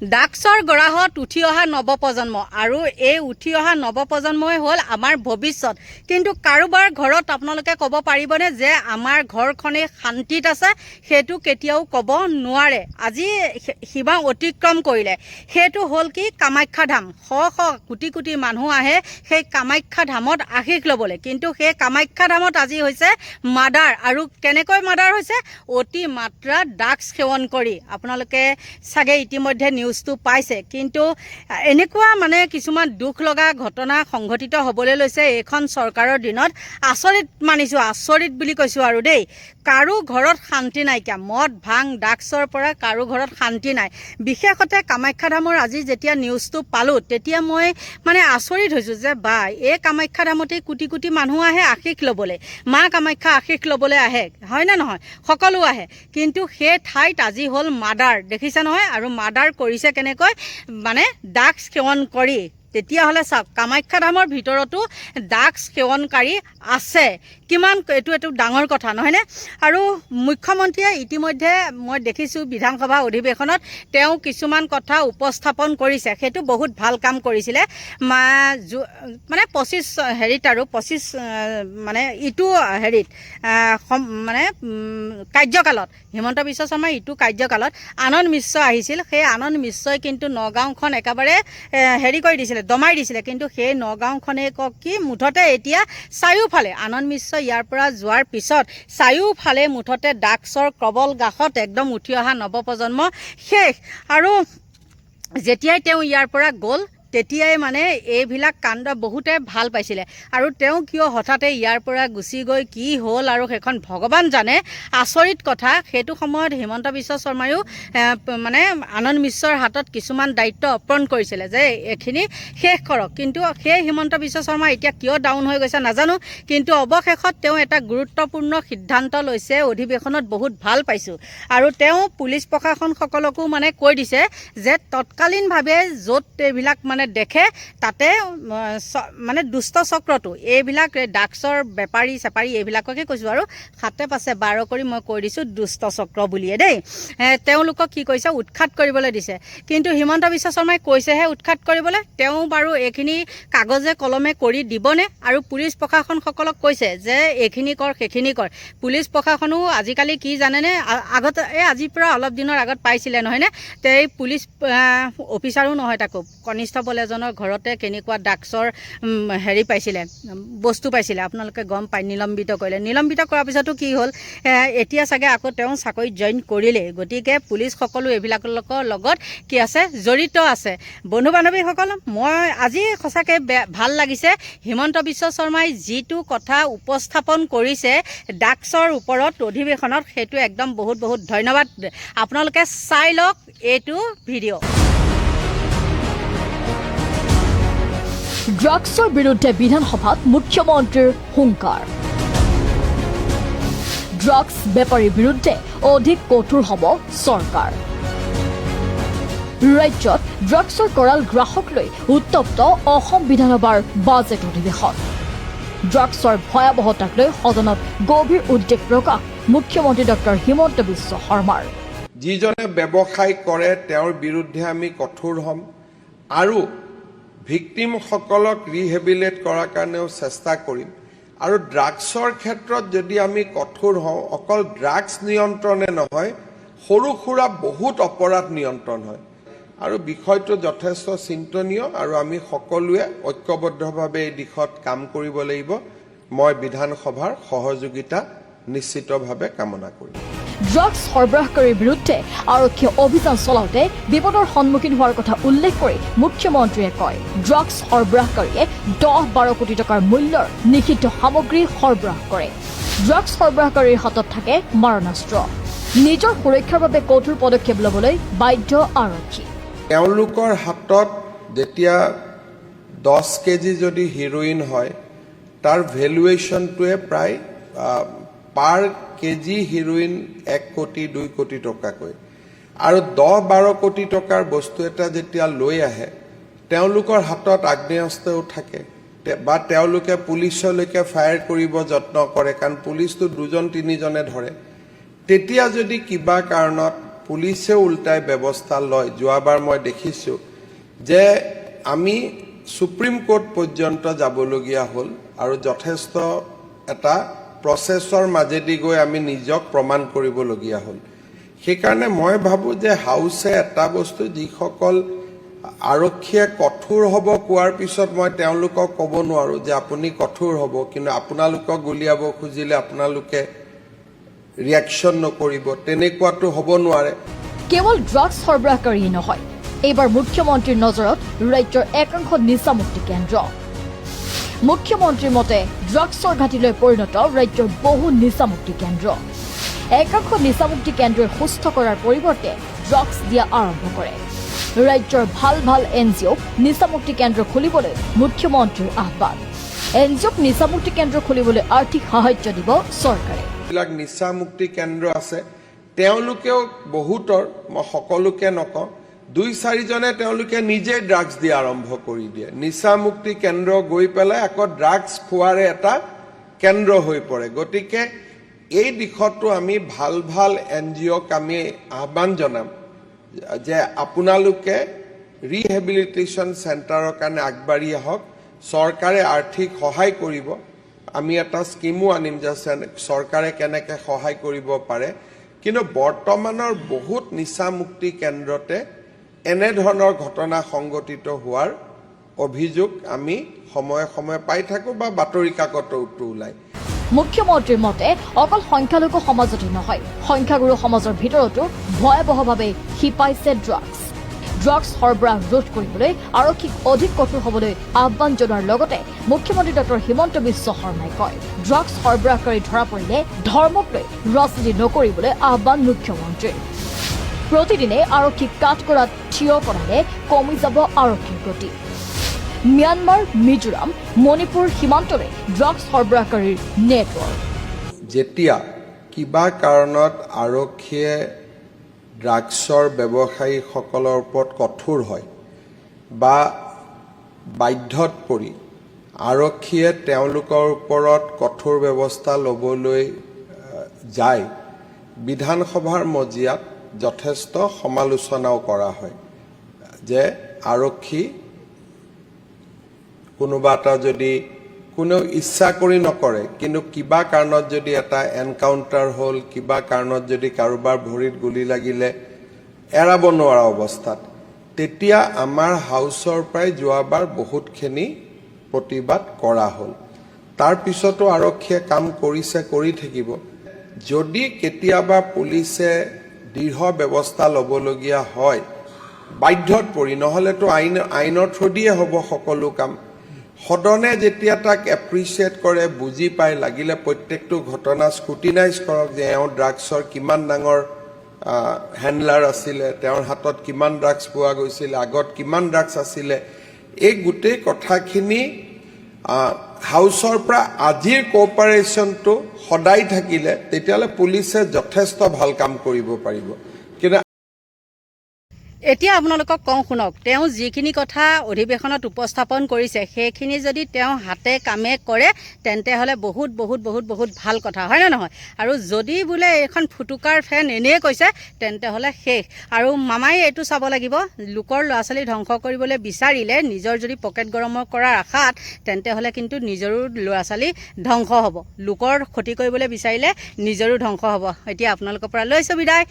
ড্ৰাগছৰ গৰাহত উঠি অহা নৱপ্ৰজন্ম আৰু এই উঠি অহা নৱপ্ৰজন্মই হ'ল আমাৰ ভৱিষ্যত। কিন্তু কাৰোবাৰ ঘৰত আপোনালোকে ক'ব পাৰিবনে যে আমাৰ ঘৰখনেই শান্তিত আছে? সেইটো কেতিয়াও ক'ব নোৱাৰে। আজি সীমা অতিক্ৰম কৰিলে। সেইটো হ'ল কি কামাখ্যা ধাম। শ শ কোটি কোটি মানুহ আহে সেই কামাখ্যা ধামত আশীষ ল'বলৈ। কিন্তু সেই কামাখ্যা ধামত আজি হৈছে মাৰ্ডাৰ। আৰু কেনেকৈ মাৰ্ডাৰ হৈছে? অতি মাত্ৰা ড্ৰাগছ সেৱন কৰি। আপোনালোকে চাগে ইতিমধ্যে নিউজটো পাইছে। কিন্তু এনেকুৱা মানে কিছুমান দুখ লগা ঘটনা সংঘটিত হ'বলৈ লৈছে এইখন চৰকাৰৰ দিনত। আচৰিত মানিছোঁ, আচৰিত বুলি কৈছোঁ আৰু দেই। কাৰো ঘৰত শান্তি নাইকিয়া। মদ ভাং ড্ৰাগছৰ পৰা কাৰো ঘৰত শান্তি নাই। বিশেষতে কামাখ্যা ধামৰ আজি যেতিয়া নিউজটো পালোঁ তেতিয়া মই মানে আচৰিত হৈছোঁ যে বা এই কামাখ্যা ধামতেই কোটি কোটি মানুহ আহে আশীষ ল'বলৈ। মা কামাখ্যা আশীষ ল'বলৈ আহে, হয়নে নহয়? সকলো আহে। কিন্তু সেই ঠাইত আজি হ'ল মাৰ্ডাৰ। দেখিছে নহয়? আৰু মাৰ্ডাৰ কৰিছে কেনেকৈ? মানে ড্ৰাগছ সেৱন কৰি। তেতিয়াহ'লে চাওক, কামাখ্যা ধামৰ ভিতৰতো ড্ৰাগছ সেৱনকাৰী আছে। কিমান এইটো ডাঙৰ কথা নহয়নে? আৰু মুখ্যমন্ত্ৰীয়ে ইতিমধ্যে মই দেখিছোঁ বিধানসভা অধিৱেশনত তেওঁ কিছুমান কথা উপস্থাপন কৰিছে। সেইটো বহুত ভাল কাম কৰিছিলে। মানে 25 মানে ইটো হেৰিত মানে কাৰ্যকালত হিমন্ত বিশ্ব শৰ্মাৰ ইটো কাৰ্যকালত আনন্দ মিশ্ৰ আহিছিল। সেই আনন্দ মিশ্ৰই কিন্তু নগাঁওখন একেবাৰে হেৰি কৰি দিছিলে, দমাই দিছিলে। কিন্তু সেই নগাঁওখনে কি মুঠতে এতিয়া চাৰিওফালে আনন্দ মিশ্ৰ ইয়াৰ পৰা যোৱাৰ পিছত চাৰিওফালে মুঠতে ড্ৰাগছৰ কবল গাহত একদম উঠি অহা নৱপ্ৰজন্ম শেষ। আৰু যেতিয়াই তেওঁ ইয়াৰ পৰা গ'ল তেতিয়াই মানে এইবিলাক কাণ্ড বহুতে ভাল পাইছিলে। আৰু তেওঁ কিয় হঠাতে ইয়াৰ পৰা গুচি গৈ কি হ'ল আৰু সেইখন ভগৱান জানে। আচৰিত কথা। সেইটো সময়ত হিমন্ত বিশ্ব শৰ্মায়ো মানে আনন্দ মিশ্ৰৰ হাতত কিছুমান দায়িত্ব অৰ্পণ কৰিছিলে যে এইখিনি শেষ কৰক। কিন্তু সেই হিমন্ত বিশ্ব শৰ্মা এতিয়া কিয় ডাউন হৈ গৈছে নাজানো। কিন্তু অৱশেষত তেওঁ এটা গুৰুত্বপূৰ্ণ সিদ্ধান্ত লৈছে। অধিৱেশনত বহুত ভাল পাইছোঁ। আৰু তেওঁ পুলিচ প্ৰশাসনসকলকো মানে কৈ দিছে যে তৎকালীনভাৱে য'ত এইবিলাক মানে দেখে তাতে মানে দুষ্ট চক্ৰটো এইবিলাক ড্ৰাগছৰ বেপাৰী চেপাৰী এইবিলাককে কৈছোঁ আৰু 7-5-12 কৰি মই কৈ দিছোঁ দুষ্ট চক্ৰ বুলিয়ে দেই। তেওঁলোকক কি কৈছে? উৎখাত কৰিবলৈ দিছে। কিন্তু হিমন্ত বিশ্ব শৰ্মাই কৈছেহে উৎখাত কৰিবলৈ। তেওঁ বাৰু এইখিনি কাগজে কলমে কৰি দিবনে? আৰু পুলিচ প্ৰশাসনসকলক কৈছে যে এইখিনি কৰ সেইখিনি কৰ। পুলিচ প্ৰশাসনো আজিকালি কি জানেনে? আগতে আজিৰ পৰা অলপ দিনৰ আগত পাইছিলে নহয়নে? এই পুলিচ অফিচাৰো নহয়, তাকো কনিষ্টবল এজনৰ ঘৰতে কেনেকুৱা ড্ৰাগছৰ হেৰি পাইছিলে, বস্তু পাইছিলে। আপোনালোকে গম পায়। নিলম্বিত কৰিলে। নিলম্বিত কৰাৰ পিছতো কি হ'ল? এতিয়া চাগে আকৌ তেওঁ চাকৰিত জইন কৰিলেই। গতিকে পুলিচ সকলো এইবিলাকৰ লগত কি আছে? জড়িত আছে। বন্ধু বান্ধৱীসকল, মই আজি সঁচাকৈ ভাল লাগিছে হিমন্ত বিশ্ব শৰ্মাই যিটো কথা উপস্থাপন কৰিছে ড্ৰাগছৰ ওপৰত অধিৱেশনত। সেইটো একদম বহুত বহুত ধন্যবাদ। আপোনালোকে চাই লওক এইটো ভিডিঅ'। ড্ৰাগছৰ বিৰুদ্ধে বিধানসভাত মুখ্যমন্ত্ৰীৰ হুংকাৰ। ড্ৰাগছ বেপাৰীৰ বিৰুদ্ধে অধিক কঠোৰ হ'ব চৰকাৰ। ৰাজ্যত ড্ৰাগছৰ কৰাল গ্ৰাহক লৈ উত্তপ্ত অসম বিধানসভাৰ বাজেট অধিৱেশন। ড্ৰাগছৰ ভয়াৱহতাক লৈ সদনত গভীৰ উদ্বেগ প্ৰকাশ মুখ্যমন্ত্ৰী ডক্টৰ হিমন্ত বিশ্ব শৰ্মাৰ। যিজনে ব্যৱসায় কৰে তেওঁৰ বিৰুদ্ধে আমি কঠোৰ হ'ম আৰু ভিক্টিমসকলক ৰিহেবিলেট কৰাৰ কাৰণেও চেষ্টা কৰিম। আৰু ড্ৰাগছৰ ক্ষেত্ৰত যদি আমি কঠোৰ হওঁ, অকল ড্ৰাগছ নিয়ন্ত্ৰণে নহয়, সৰু সুৰা বহুত অপৰাধ নিয়ন্ত্ৰণ হয়। আৰু বিষয়টো যথেষ্ট চিন্তনীয় আৰু আমি সকলোৱে ঐক্যবদ্ধভাৱে এই দিশত কাম কৰিব লাগিব। মই বিধানসভাৰ সহযোগিতা নিশ্চিতভাৱে কামনা কৰিম। ড্ৰাগছ সৰবৰাহকাৰীৰ বিৰুদ্ধে আৰক্ষীয়ে অভিযান চলাওঁতে বিপদৰ সন্মুখীন হোৱাৰ কথা উল্লেখ কৰি মুখ্যমন্ত্ৰীয়ে কয়, ড্ৰাগছ সৰবৰাহকাৰীয়ে 10-12 কোটি টকাৰ মূল্যৰ নিষিদ্ধ সামগ্ৰী সৰবৰাহ কৰে। ড্ৰাগছ সৰবৰাহকাৰীৰ হাতত থাকে মাৰণাস্ত্ৰ। নিজৰ সুৰক্ষাৰ বাবে কঠোৰ পদক্ষেপ ল'বলৈ বাধ্য আৰক্ষী। তেওঁলোকৰ হাতত যেতিয়া 10 কেজি যদি হিৰোইন হয়, তাৰ ভেলুৱেশ্যনটোৱে প্ৰায় পাৰ কেজি হিৰোইন 1 কোটি 2 কোটি টকাকৈ। আৰু 10-12 কোটি টকাৰ বস্তু এটা যেতিয়া লৈ আহে, তেওঁলোকৰ হাতত আগ্নেয়াস্ত্ৰও থাকে বা তেওঁলোকে পুলিচলৈকে ফায়াৰ কৰিব যত্ন কৰে, কাৰণ পুলিচটো 2-3জনে ধৰে। তেতিয়া যদি কিবা কাৰণত পুলিচেও উল্টাই ব্যৱস্থা লয়। যোৱাবাৰ মই দেখিছোঁ যে আমি সুপ্ৰিম কোৰ্ট পৰ্যন্ত যাবলগীয়া হ'ল আৰু যথেষ্ট এটা প্ৰচেছৰ মাজেদি গৈ আমি নিজক প্ৰমাণ কৰিবলগীয়া হ'ল। সেইকাৰণে মই ভাবোঁ যে হাউচে এটা বস্তু, যিসকল আৰক্ষীয়ে কঠোৰ হ'ব কোৱাৰ পিছত মই তেওঁলোকক ক'ব নোৱাৰোঁ যে আপুনি কঠোৰ হ'ব, কিন্তু আপোনালোকক গুলিয়াব খুজিলে আপোনালোকে ৰিয়েকশ্যন নকৰিব, তেনেকুৱাটো হ'ব নোৱাৰে। কেৱল ড্ৰাগছ সৰবৰাহকাৰীয়ে নহয়, এইবাৰ মুখ্যমন্ত্ৰীৰ নজৰত ৰাজ্যৰ একাংশ নিচামুক্তি কেন্দ্ৰ। মুখ্যমন্ত্ৰীৰ মতে ড্ৰাগছৰ ঘাটিলৈ পৰিণত ৰাজ্যৰ বহু নিচামুক্তি কেন্দ্ৰ। একাংশ নিচামুক্তি কেন্দ্ৰই সুস্থ কৰাৰ পৰিৱৰ্তে ড্ৰাগছ দিয়া আৰম্ভ কৰে। ৰাজ্যৰ ভাল ভাল NGOক নিচামুক্তি কেন্দ্ৰ খুলিবলৈ মুখ্যমন্ত্ৰীৰ আহ্বান। NGOক নিচামুক্তি কেন্দ্ৰ খুলিবলৈ আৰ্থিক সাহায্য দিব চৰকাৰে। যিবিলাক নিচামুক্তি কেন্দ্ৰ আছে তেওঁলোকেও বহুতৰ, মই সকলোকে নকওঁ, 2-4জনে তেওঁলোকে নিজে ড্ৰাগছ দিয়া আৰম্ভ কৰি দিয়ে। নিচামুক্তি কেন্দ্ৰ গৈ পেলাই আকৌ ড্ৰাগছ খোৱাৰে এটা কেন্দ্ৰ হৈ পৰে। গতিকে এই দিশতো আমি ভাল ভাল NGOক আমি আহ্বান জনাম যে আপোনালোকে ৰিহেবিলিটেশ্যন চেণ্টাৰৰ কাৰণে আগবাঢ়ি আহক, চৰকাৰে আৰ্থিক সহায় কৰিব। আমি এটা স্কিমো আনিম যে চৰকাৰে কেনেকৈ সহায় কৰিব পাৰে। কিন্তু বৰ্তমানৰ বহুত নিচামুক্তি কেন্দ্ৰতে এনেধৰণৰ ঘটনা সংঘটিত হোৱাৰ অভিযোগ আমি সময়ে সময়ে পাই থাকোঁ বা বাতৰি কাকততো ওলায়। মুখ্যমন্ত্ৰীৰ মতে অকল সংখ্যালঘু সমাজতে নহয়, সংখ্যাগুৰু সমাজৰ ভিতৰতো ভয়াৱহভাৱে শিপাইছে ড্ৰাগছ। ড্ৰাগছ সৰবৰাহ ৰোধ কৰিবলৈ আৰক্ষীক অধিক কঠোৰ হ'বলৈ আহ্বান জনোৱাৰ লগতে মুখ্যমন্ত্ৰী ডক্টৰ হিমন্ত বিশ্ব শৰ্মাই কয়, ড্ৰাগছ সৰবৰাহকাৰী ধৰা পৰিলে ধৰ্মক লৈ ৰাজনীতি নকৰিবলৈ আহ্বান মুখ্যমন্ত্ৰীৰ। প্ৰতিদিনে আৰক্ষীক কাঠগড়াত থিয় কৰালে কমি যাব আৰক্ষীৰ গতি। ম্যানমাৰ, মিজোৰাম, মণিপুৰ সীমান্তলৈ ড্ৰাগছ সৰবৰাহকাৰীৰ নেটৱৰ্ক। যেতিয়া কিবা কাৰণত আৰক্ষীয়ে ড্ৰাগছৰ ব্যৱসায়ীসকলৰ ওপৰত কঠোৰ হয় বা বাধ্যত পৰি আৰক্ষীয়ে তেওঁলোকৰ ওপৰত কঠোৰ ব্যৱস্থা ল'বলৈ যায়, বিধানসভাৰ মজিয়াত যথেষ্ট সমালোচনাও কৰা হয় যে আৰক্ষী কোনোবা এটা যদি কোনেও ইচ্ছা কৰি নকৰে, কিন্তু কিবা কাৰণত যদি এটা এনকাউণ্টাৰ হ'ল, কিবা কাৰণত যদি কাৰোবাৰ ভৰিত গুলি লাগিলে এৰাব নোৱাৰা অৱস্থাত, তেতিয়া আমাৰ হাউচৰ পৰাই যোৱাবাৰ বহুতখিনি প্ৰতিবাদ কৰা হ'ল। তাৰ পিছতো আৰক্ষীয়ে কাম কৰিছে, কৰি থাকিব। যদি কেতিয়াবা পুলিচে দৃঢ় ব্যৱস্থা ল'বলগীয়া হয় বাধ্যত পৰি, নহ'লেতো আইনৰ থ্ৰুদিয়ে হ'ব সকলো কাম। সদনে যেতিয়া তাক এপ্ৰিচিয়েট কৰে, বুজি পায়, লাগিলে প্ৰত্যেকটো ঘটনা স্ক্ৰুটিনাইজ কৰক যে এওঁ ড্ৰাগছৰ কিমান ডাঙৰ হেণ্ডলাৰ আছিলে, তেওঁৰ হাতত কিমান ড্ৰাগছ পোৱা গৈছিলে, আগত কিমান ড্ৰাগছ আছিলে, এই গোটেই কথাখিনি হাউচৰ পৰা আজিৰ কোঅপাৰেশ্যনটো সদায় থাকিলে তেতিয়াহ'লে পুলিচে যথেষ্ট ভাল কাম কৰিব পাৰিব। কিন্তু এতিয়া আপোনালোকক কওঁ শুনক, তেওঁ যিখিনি কথা অধিৱেশনত উপস্থাপন কৰিছে সেইখিনি যদি তেওঁ হাতে কামে কৰে তেন্তে হ'লে বহুত বহুত বহুত বহুত ভাল কথা, হয়নে নহয়? আৰু যদি বোলে এইখন ফুটুকাৰ ফেন এনেই কৈছে তেন্তে হ'লে শেষ। আৰু মামাই এইটো চাব লাগিব, লোকৰ ল'ৰা ছোৱালী ধ্বংস কৰিবলৈ বিচাৰিলে, নিজৰ যদি পকেট গৰম কৰাৰ আশাত, তেন্তে হ'লে কিন্তু নিজৰো ল'ৰা ছোৱালী ধ্বংস হ'ব। লোকৰ ক্ষতি কৰিবলৈ বিচাৰিলে নিজৰো ধ্বংস হ'ব। এতিয়া আপোনালোকৰ পৰা লৈছোঁ বিদায়।